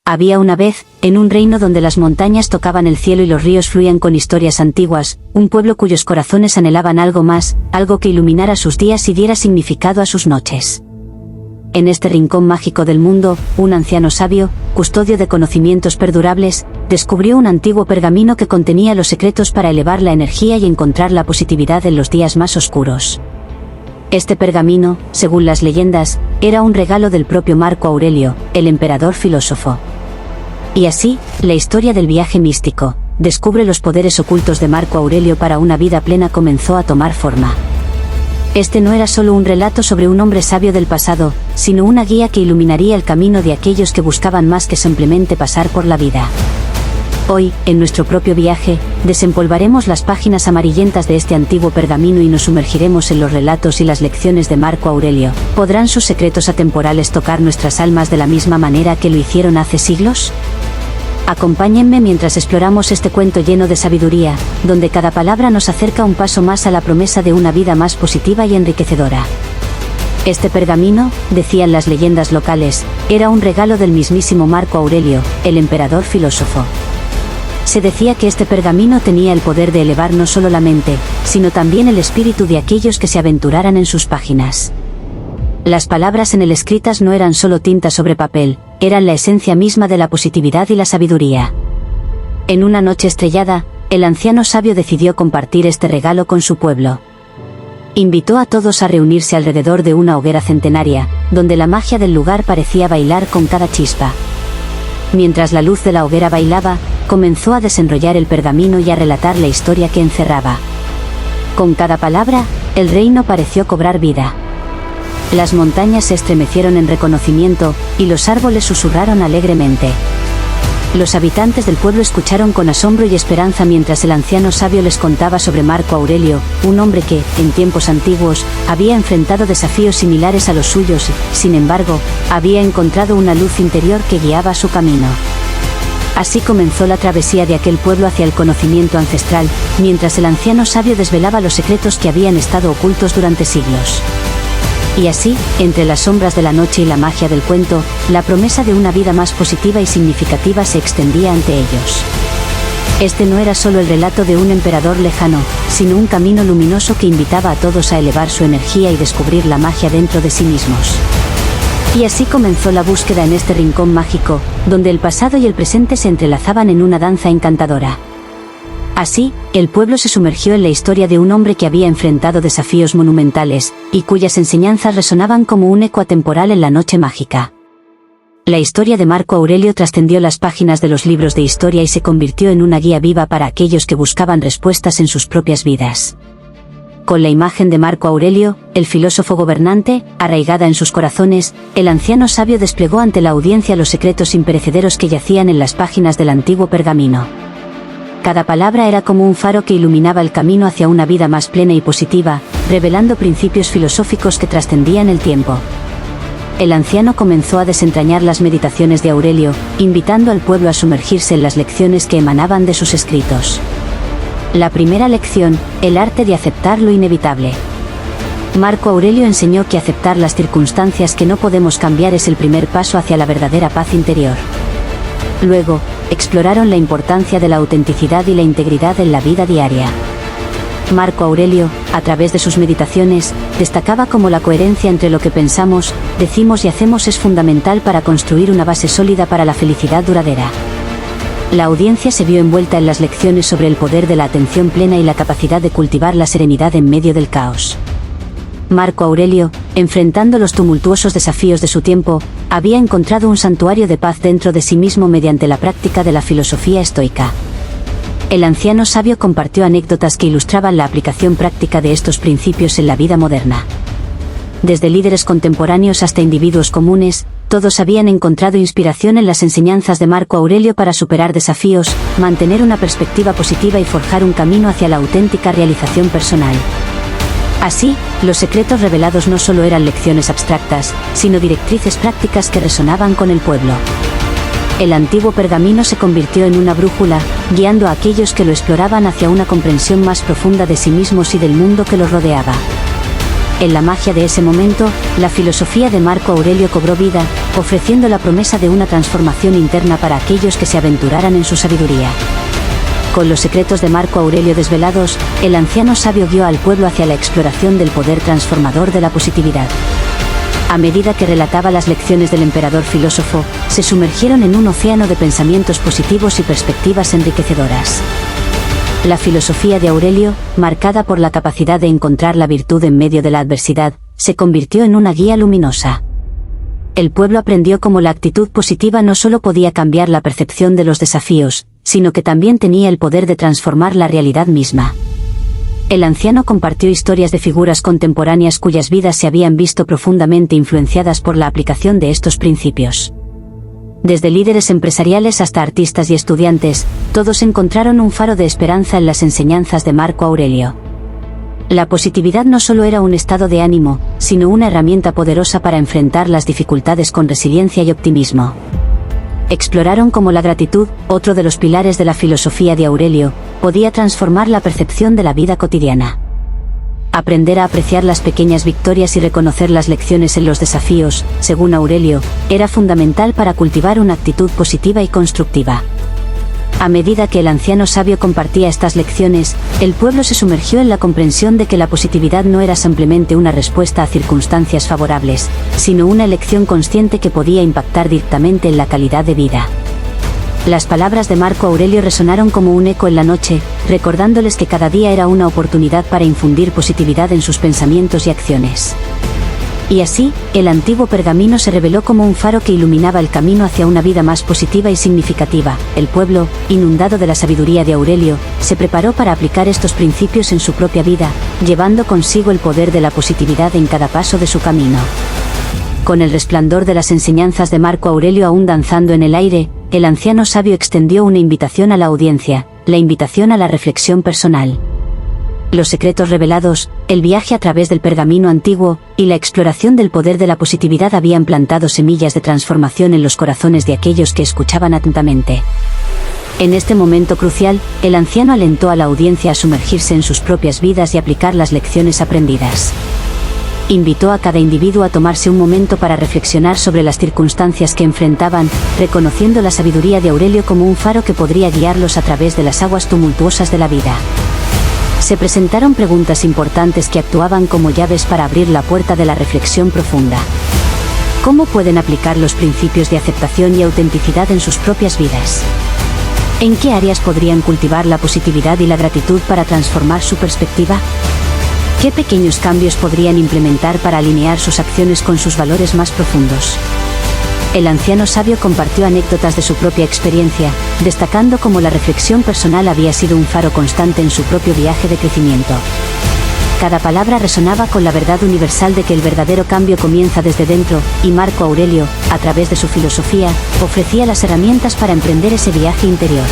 Había una vez, en un reino donde las montañas tocaban el cielo y los ríos fluían con historias antiguas, un pueblo cuyos corazones anhelaban algo más, algo que iluminara sus días y diera significado a sus noches. En este rincón mágico del mundo, un anciano sabio, custodio de conocimientos perdurables, descubrió un antiguo pergamino que contenía los secretos para elevar la energía y encontrar la positividad en los días más oscuros. Este pergamino, según las leyendas, era un regalo del propio Marco Aurelio, el emperador filósofo. Y así, la historia del viaje místico, descubre los poderes ocultos de Marco Aurelio para una vida plena comenzó a tomar forma. Este no era solo un relato sobre un hombre sabio del pasado, sino una guía que iluminaría el camino de aquellos que buscaban más que simplemente pasar por la vida. Hoy, en nuestro propio viaje, desempolvaremos las páginas amarillentas de este antiguo pergamino y nos sumergiremos en los relatos y las lecciones de Marco Aurelio. ¿Podrán sus secretos atemporales tocar nuestras almas de la misma manera que lo hicieron hace siglos? Acompáñenme mientras exploramos este cuento lleno de sabiduría, donde cada palabra nos acerca un paso más a la promesa de una vida más positiva y enriquecedora. Este pergamino, decían las leyendas locales, era un regalo del mismísimo Marco Aurelio, el emperador filósofo. Se decía que este pergamino tenía el poder de elevar no solo la mente, sino también el espíritu de aquellos que se aventuraran en sus páginas. Las palabras en él escritas no eran solo tinta sobre papel, eran la esencia misma de la positividad y la sabiduría. En una noche estrellada, el anciano sabio decidió compartir este regalo con su pueblo. Invitó a todos a reunirse alrededor de una hoguera centenaria, donde la magia del lugar parecía bailar con cada chispa. Mientras la luz de la hoguera bailaba, comenzó a desenrollar el pergamino y a relatar la historia que encerraba. Con cada palabra, el reino pareció cobrar vida. Las montañas se estremecieron en reconocimiento, y los árboles susurraron alegremente. Los habitantes del pueblo escucharon con asombro y esperanza mientras el anciano sabio les contaba sobre Marco Aurelio, un hombre que, en tiempos antiguos, había enfrentado desafíos similares a los suyos y, sin embargo, había encontrado una luz interior que guiaba su camino. Así comenzó la travesía de aquel pueblo hacia el conocimiento ancestral, mientras el anciano sabio desvelaba los secretos que habían estado ocultos durante siglos. Y así, entre las sombras de la noche y la magia del cuento, la promesa de una vida más positiva y significativa se extendía ante ellos. Este no era solo el relato de un emperador lejano, sino un camino luminoso que invitaba a todos a elevar su energía y descubrir la magia dentro de sí mismos. Y así comenzó la búsqueda en este rincón mágico, donde el pasado y el presente se entrelazaban en una danza encantadora. Así, el pueblo se sumergió en la historia de un hombre que había enfrentado desafíos monumentales, y cuyas enseñanzas resonaban como un eco atemporal en la noche mágica. La historia de Marco Aurelio trascendió las páginas de los libros de historia y se convirtió en una guía viva para aquellos que buscaban respuestas en sus propias vidas. Con la imagen de Marco Aurelio, el filósofo gobernante, arraigada en sus corazones, el anciano sabio desplegó ante la audiencia los secretos imperecederos que yacían en las páginas del antiguo pergamino. Cada palabra era como un faro que iluminaba el camino hacia una vida más plena y positiva, revelando principios filosóficos que trascendían el tiempo. El anciano comenzó a desentrañar las meditaciones de Aurelio, invitando al pueblo a sumergirse en las lecciones que emanaban de sus escritos. La primera lección, el arte de aceptar lo inevitable. Marco Aurelio enseñó que aceptar las circunstancias que no podemos cambiar es el primer paso hacia la verdadera paz interior. Luego, exploraron la importancia de la autenticidad y la integridad en la vida diaria. Marco Aurelio, a través de sus meditaciones, destacaba cómo la coherencia entre lo que pensamos, decimos y hacemos es fundamental para construir una base sólida para la felicidad duradera. La audiencia se vio envuelta en las lecciones sobre el poder de la atención plena y la capacidad de cultivar la serenidad en medio del caos. Marco Aurelio, enfrentando los tumultuosos desafíos de su tiempo, había encontrado un santuario de paz dentro de sí mismo mediante la práctica de la filosofía estoica. El anciano sabio compartió anécdotas que ilustraban la aplicación práctica de estos principios en la vida moderna. Desde líderes contemporáneos hasta individuos comunes, todos habían encontrado inspiración en las enseñanzas de Marco Aurelio para superar desafíos, mantener una perspectiva positiva y forjar un camino hacia la auténtica realización personal. Así, los secretos revelados no solo eran lecciones abstractas, sino directrices prácticas que resonaban con el pueblo. El antiguo pergamino se convirtió en una brújula, guiando a aquellos que lo exploraban hacia una comprensión más profunda de sí mismos y del mundo que los rodeaba. en la magia de ese momento, la filosofía de Marco Aurelio cobró vida, ofreciendo la promesa de una transformación interna para aquellos que se aventuraran en su sabiduría. Con los secretos de Marco Aurelio desvelados, el anciano sabio guió al pueblo hacia la exploración del poder transformador de la positividad. A medida que relataba las lecciones del emperador filósofo, se sumergieron en un océano de pensamientos positivos y perspectivas enriquecedoras. La filosofía de Aurelio, marcada por la capacidad de encontrar la virtud en medio de la adversidad, se convirtió en una guía luminosa. El pueblo aprendió cómo la actitud positiva no solo podía cambiar la percepción de los desafíos, sino que también tenía el poder de transformar la realidad misma. El anciano compartió historias de figuras contemporáneas cuyas vidas se habían visto profundamente influenciadas por la aplicación de estos principios. Desde líderes empresariales hasta artistas y estudiantes, todos encontraron un faro de esperanza en las enseñanzas de Marco Aurelio. La positividad no solo era un estado de ánimo, sino una herramienta poderosa para enfrentar las dificultades con resiliencia y optimismo. Exploraron cómo la gratitud, otro de los pilares de la filosofía de Aurelio, podía transformar la percepción de la vida cotidiana. Aprender a apreciar las pequeñas victorias y reconocer las lecciones en los desafíos, según Aurelio, era fundamental para cultivar una actitud positiva y constructiva. A medida que el anciano sabio compartía estas lecciones, el pueblo se sumergió en la comprensión de que la positividad no era simplemente una respuesta a circunstancias favorables, sino una elección consciente que podía impactar directamente en la calidad de vida. Las palabras de Marco Aurelio resonaron como un eco en la noche, recordándoles que cada día era una oportunidad para infundir positividad en sus pensamientos y acciones. Y así, el antiguo pergamino se reveló como un faro que iluminaba el camino hacia una vida más positiva y significativa. El pueblo, inundado de la sabiduría de Aurelio, se preparó para aplicar estos principios en su propia vida, llevando consigo el poder de la positividad en cada paso de su camino. Con el resplandor de las enseñanzas de Marco Aurelio aún danzando en el aire, el anciano sabio extendió una invitación a la audiencia, la invitación a la reflexión personal. Los secretos revelados, el viaje a través del pergamino antiguo, y la exploración del poder de la positividad habían plantado semillas de transformación en los corazones de aquellos que escuchaban atentamente. En este momento crucial, el anciano alentó a la audiencia a sumergirse en sus propias vidas y aplicar las lecciones aprendidas. Invitó a cada individuo a tomarse un momento para reflexionar sobre las circunstancias que enfrentaban, reconociendo la sabiduría de Aurelio como un faro que podría guiarlos a través de las aguas tumultuosas de la vida. Se presentaron preguntas importantes que actuaban como llaves para abrir la puerta de la reflexión profunda. ¿Cómo pueden aplicar los principios de aceptación y autenticidad en sus propias vidas? ¿En qué áreas podrían cultivar la positividad y la gratitud para transformar su perspectiva? ¿Qué pequeños cambios podrían implementar para alinear sus acciones con sus valores más profundos? El anciano sabio compartió anécdotas de su propia experiencia, destacando cómo la reflexión personal había sido un faro constante en su propio viaje de crecimiento. Cada palabra resonaba con la verdad universal de que el verdadero cambio comienza desde dentro, y Marco Aurelio, a través de su filosofía, ofrecía las herramientas para emprender ese viaje interior.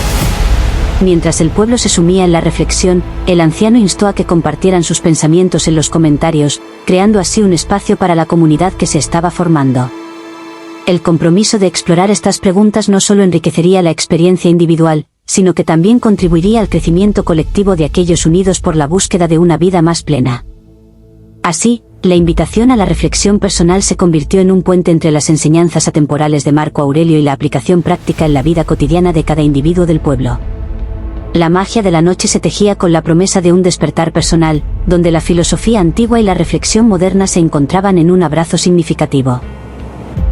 Mientras el pueblo se sumía en la reflexión, el anciano instó a que compartieran sus pensamientos en los comentarios, creando así un espacio para la comunidad que se estaba formando. El compromiso de explorar estas preguntas no solo enriquecería la experiencia individual, sino que también contribuiría al crecimiento colectivo de aquellos unidos por la búsqueda de una vida más plena. Así, la invitación a la reflexión personal se convirtió en un puente entre las enseñanzas atemporales de Marco Aurelio y la aplicación práctica en la vida cotidiana de cada individuo del pueblo. La magia de la noche se tejía con la promesa de un despertar personal, donde la filosofía antigua y la reflexión moderna se encontraban en un abrazo significativo.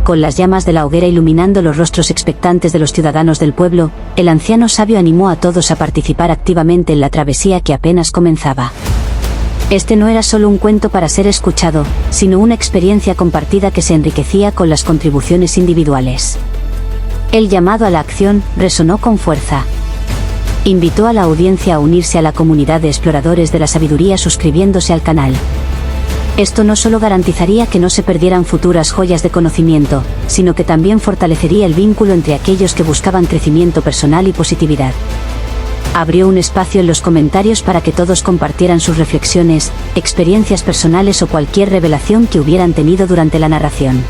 Con las llamas de la hoguera iluminando los rostros expectantes de los ciudadanos del pueblo, el anciano sabio animó a todos a participar activamente en la travesía que apenas comenzaba. Este no era solo un cuento para ser escuchado, sino una experiencia compartida que se enriquecía con las contribuciones individuales. El llamado a la acción resonó con fuerza. Invitó a la audiencia a unirse a la comunidad de exploradores de la sabiduría suscribiéndose al canal. Esto no solo garantizaría que no se perdieran futuras joyas de conocimiento, sino que también fortalecería el vínculo entre aquellos que buscaban crecimiento personal y positividad. Abrió un espacio en los comentarios para que todos compartieran sus reflexiones, experiencias personales o cualquier revelación que hubieran tenido durante la narración.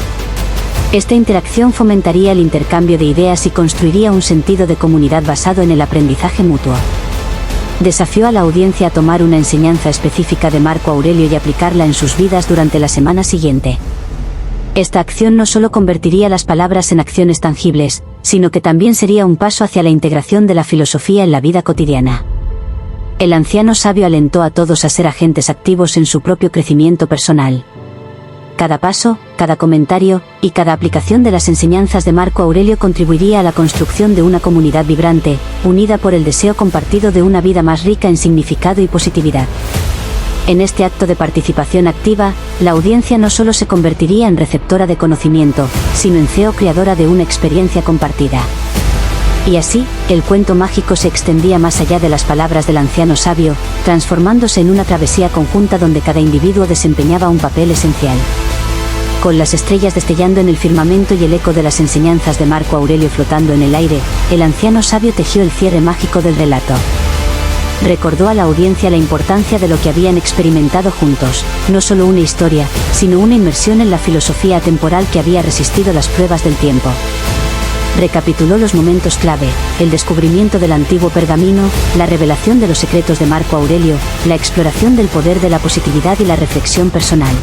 Esta interacción fomentaría el intercambio de ideas y construiría un sentido de comunidad basado en el aprendizaje mutuo. Desafió a la audiencia a tomar una enseñanza específica de Marco Aurelio y aplicarla en sus vidas durante la semana siguiente. Esta acción no solo convertiría las palabras en acciones tangibles, sino que también sería un paso hacia la integración de la filosofía en la vida cotidiana. El anciano sabio alentó a todos a ser agentes activos en su propio crecimiento personal. Cada paso, cada comentario, y cada aplicación de las enseñanzas de Marco Aurelio contribuiría a la construcción de una comunidad vibrante, unida por el deseo compartido de una vida más rica en significado y positividad. En este acto de participación activa, la audiencia no solo se convertiría en receptora de conocimiento, sino en co-creadora de una experiencia compartida. Y así, el cuento mágico se extendía más allá de las palabras del anciano sabio, transformándose en una travesía conjunta donde cada individuo desempeñaba un papel esencial. Con las estrellas destellando en el firmamento y el eco de las enseñanzas de Marco Aurelio flotando en el aire, el anciano sabio tejió el cierre mágico del relato. Recordó a la audiencia la importancia de lo que habían experimentado juntos, no solo una historia, sino una inmersión en la filosofía atemporal que había resistido las pruebas del tiempo. Recapituló los momentos clave: el descubrimiento del antiguo pergamino, la revelación de los secretos de Marco Aurelio, la exploración del poder de la positividad y la reflexión personal.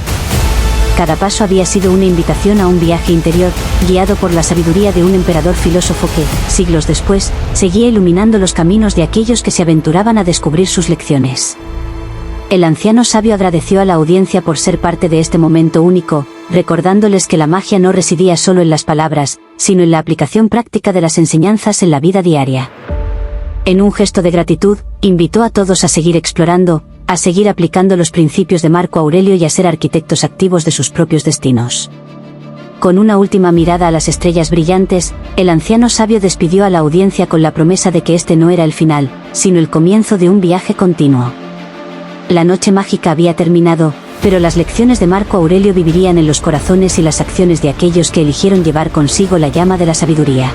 Cada paso había sido una invitación a un viaje interior, guiado por la sabiduría de un emperador filósofo que, siglos después, seguía iluminando los caminos de aquellos que se aventuraban a descubrir sus lecciones. El anciano sabio agradeció a la audiencia por ser parte de este momento único, recordándoles que la magia no residía solo en las palabras, sino en la aplicación práctica de las enseñanzas en la vida diaria. En un gesto de gratitud, invitó a todos a seguir explorando, a seguir aplicando los principios de Marco Aurelio y a ser arquitectos activos de sus propios destinos. Con una última mirada a las estrellas brillantes, el anciano sabio despidió a la audiencia con la promesa de que este no era el final, sino el comienzo de un viaje continuo. La noche mágica había terminado, pero las lecciones de Marco Aurelio vivirían en los corazones y las acciones de aquellos que eligieron llevar consigo la llama de la sabiduría.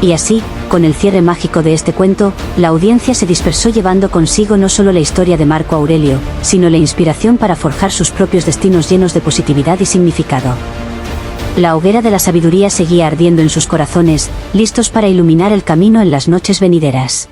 Y así, con el cierre mágico de este cuento, la audiencia se dispersó llevando consigo no solo la historia de Marco Aurelio, sino la inspiración para forjar sus propios destinos llenos de positividad y significado. La hoguera de la sabiduría seguía ardiendo en sus corazones, listos para iluminar el camino en las noches venideras.